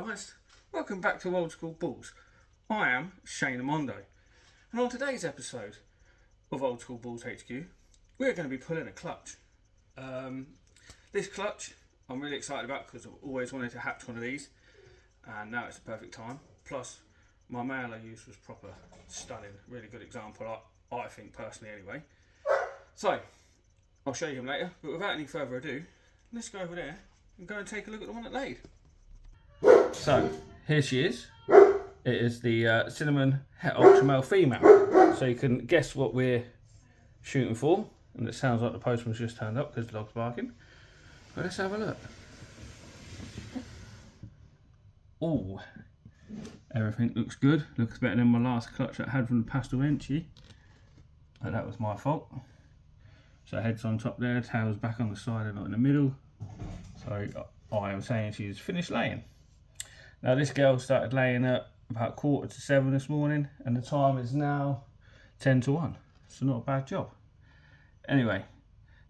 guys, welcome back to Old School Balls. I am Shane Amondo, and on today's episode of Old School Balls HQ, we're going to be pulling a clutch. This clutch I'm really excited about because I've always wanted to hatch one of these, and now it's the perfect time. Plus, my male I used was proper stunning, really good example, I think personally anyway. So, I'll show you him later, but without any further ado, let's go over there and go and take a look at the one that laid. So, here she is. It is the cinnamon het ultramel female. So you can guess what we're shooting for. And it sounds like the postman's just turned up because the dog's barking. But let's have a look. Oh, everything looks good. Looks better than my last clutch that I had from the Pastel Enchi. But that was my fault. So head's on top there, tail's back on the side and not in the middle. So I am saying she's finished laying. Now this girl started laying at about 6:45 this morning, and the time is now 10:50. So not a bad job. Anyway,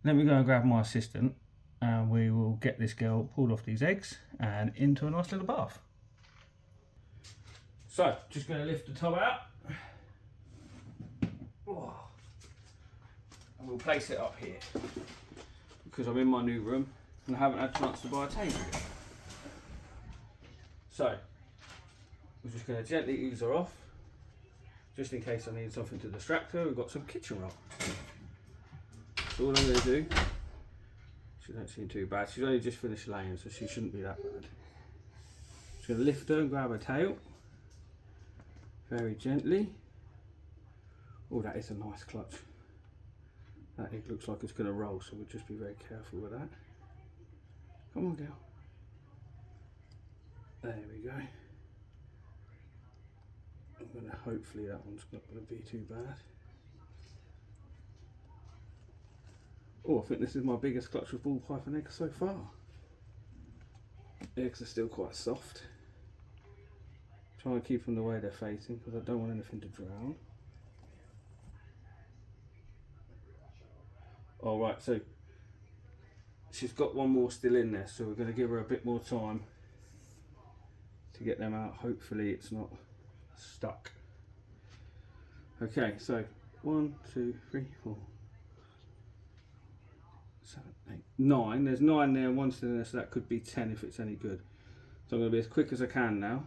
let me go and grab my assistant and we will get this girl pulled off these eggs and into a nice little bath. So, just going to lift the tub out. And we'll place it up here because I'm in my new room and I haven't had a chance to buy a table yet. So, we're just going to gently ease her off, just in case I need something to distract her. We've got some kitchen roll. So all I'm going to do, she don't seem too bad. She's only just finished laying, so she shouldn't be that bad. Just going to lift her and grab her tail, very gently. Oh, that is a nice clutch. That egg looks like it's going to roll, so we'll just be very careful with that. Come on, girl. There we go. I'm going to, hopefully that one's not going to be too bad. Oh, I think this is my biggest clutch with ball python eggs so far. The eggs are still quite soft. Try and keep them the way they're facing because I don't want anything to drown. Alright, so she's got one more still in there, so we're going to give her a bit more time to get them out. Hopefully it's not stuck. Okay, so 1, 2, 3, 4, 7, 8, 9. There's 9 there and 1 still in there, so that could be 10 if it's any good. So I'm going to be as quick as I can now.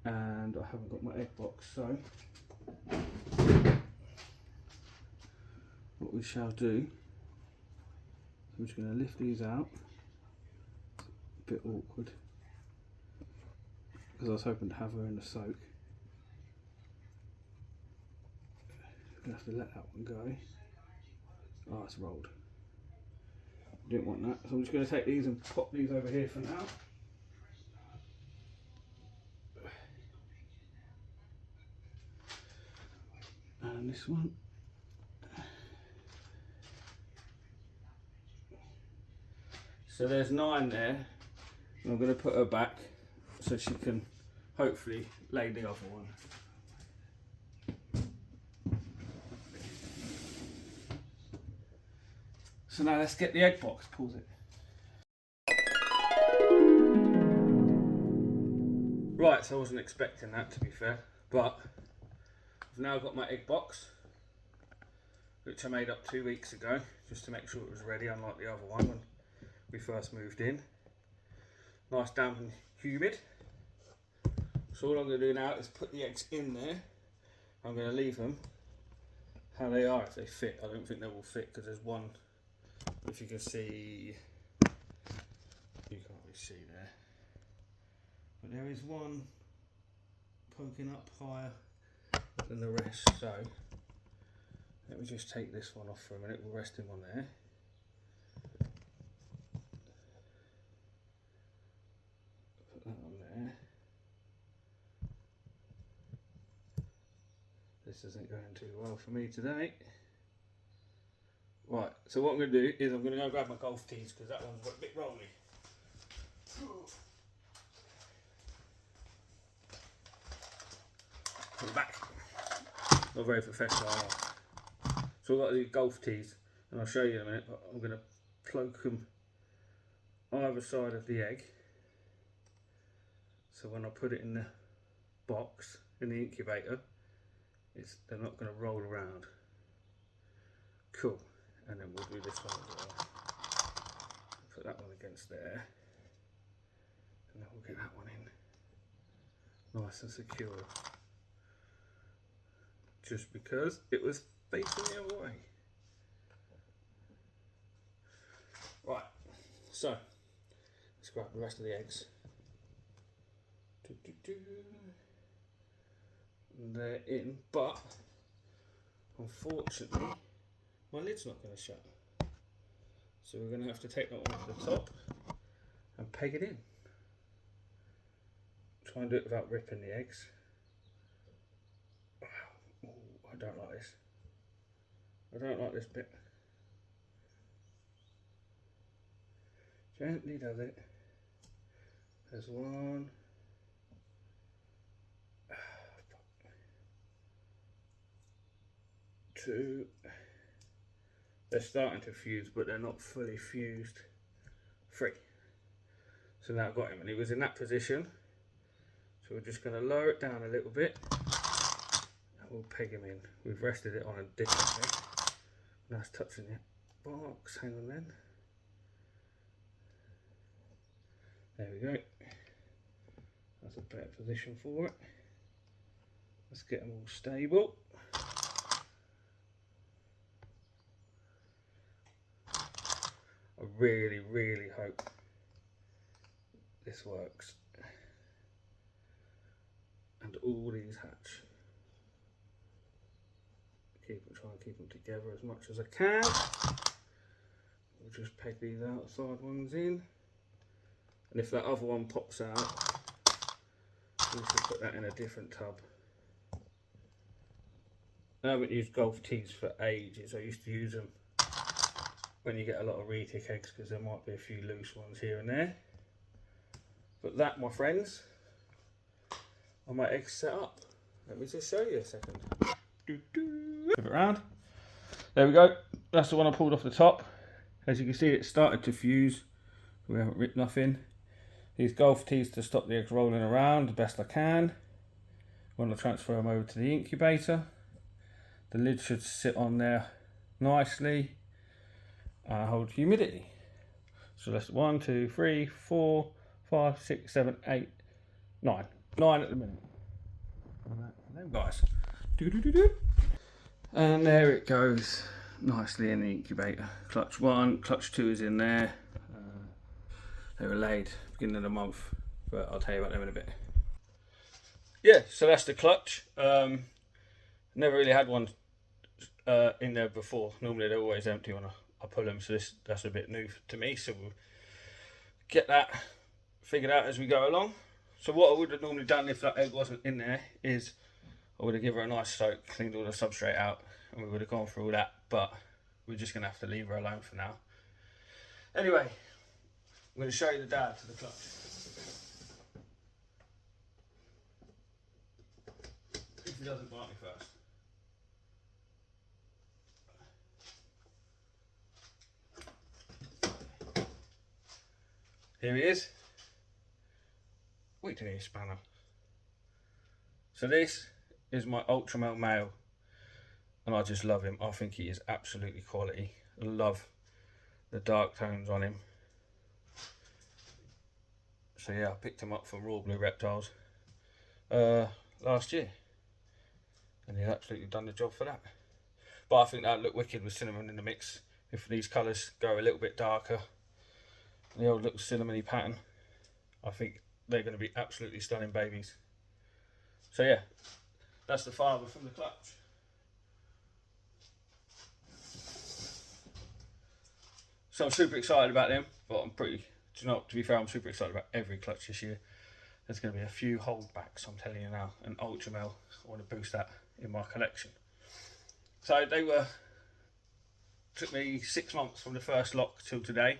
And I haven't got my egg box, so what we shall do, I'm just going to lift these out. A bit awkward because I was hoping to have her in the soak. I'm going to have to let that one go. Oh, it's rolled. Didn't want that, so I'm just going to take these and pop these over here for now. And this one. So there's 9 there. I'm going to put her back so she can hopefully lay the other one. So now let's get the egg box. Pause it. Right, so I wasn't expecting that, to be fair, but I've now got my egg box, which I made up 2 weeks ago, just to make sure it was ready, unlike the other one when we first moved in. Nice, damp and humid. So all I'm going to do now is put the eggs in there. I'm going to leave them how they are if they fit. I don't think they will fit because there's one, if you can see, you can't really see there, but there is one poking up higher than the rest. So let me just take this one off for a minute. We'll rest him on there. Put that on there. This isn't going too well for me today. Right, so what I'm going to do is I'm going to go grab my golf tees because that one's a bit rolly. I'm back. Not very professional. So I've got these golf tees, and I'll show you in a minute, but I'm going to cloak them either side of the egg. so when I put it in the box, in the incubator, they're not going to roll around. Cool. And then we'll do this one as well. Put that one against there, and then we'll get that one in nice and secure, just because it was facing the other way. Right, so let's grab the rest of the eggs. They're in, but unfortunately my lid's not going to shut. So we're going to have to take that one to the top and peg it in. Try and do it without ripping the eggs. Ooh, I don't like this. I don't like this bit. Gently does it. There's one. Two. They're starting to fuse, but they're not fully fused. Three. So now I've got him, and he was in that position. So we're just going to lower it down a little bit, and we'll peg him in. We've rested it on a different leg. Nice touching the box. Hang on then. There we go. That's a better position for it. Let's get them all stable. I really, really hope this works. And all these hatch. Try and keep them together as much as I can. We'll just peg these outside ones in. And if that other one pops out, we should put that in a different tub. I haven't used golf tees for ages. I used to use them when you get a lot of retic eggs, because there might be a few loose ones here and there. But that, my friends, are my eggs set up. Let me just show you a second. Flip it around. There we go. That's the one I pulled off the top. As you can see, it started to fuse. We haven't ripped nothing. These golf tees to stop the eggs rolling around the best I can. When I transfer them over to the incubator, the lid should sit on there nicely and hold humidity. So that's 1, 2, 3, 4, 5, 6, 7, 8, 9. 9 at the minute. Them guys. And there it goes, nicely in the incubator. Clutch 1, clutch 2 is in there. They were laid beginning of the month, but I'll tell you about them in a bit. Yeah, so that's the clutch. Never really had one in there before. Normally they're always empty when I pull them, so that's a bit new to me. So we'll get that figured out as we go along. So what I would have normally done if that egg wasn't in there is I would have given her a nice soak, cleaned all the substrate out, and we would have gone through all that, but we're just going to have to leave her alone for now. Anyway, I'm going to show you the dad to the clutch. If he doesn't bite me first. Here he is. Wait till you spanner. So this is my ultramel male, and I just love him. I think he is absolutely quality. I love the dark tones on him. So yeah, I picked him up from Raw Blue Reptiles last year, and he's absolutely done the job for that. But I think that look wicked with cinnamon in the mix. If these colours go a little bit darker, the old little cinnamony pattern, I think they're going to be absolutely stunning babies. So yeah, that's the father from the clutch. So I'm super excited about them, but I'm pretty, to be fair, I'm super excited about every clutch this year. There's going to be a few holdbacks, I'm telling you now, and ultramel, I want to boost that in my collection. So took me 6 months from the first lock till today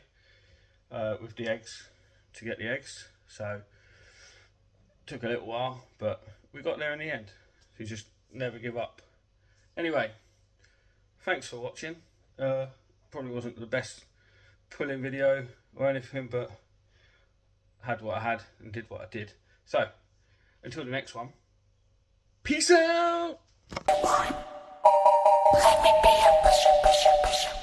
with the eggs, to get the eggs. So took a little while, but we got there in the end. So you just never give up. Anyway, thanks for watching. Probably wasn't the best pulling video or anything, but I had what I had and did what I did. So, until the next one, peace out! Let me be a pusher, pusher, pusher.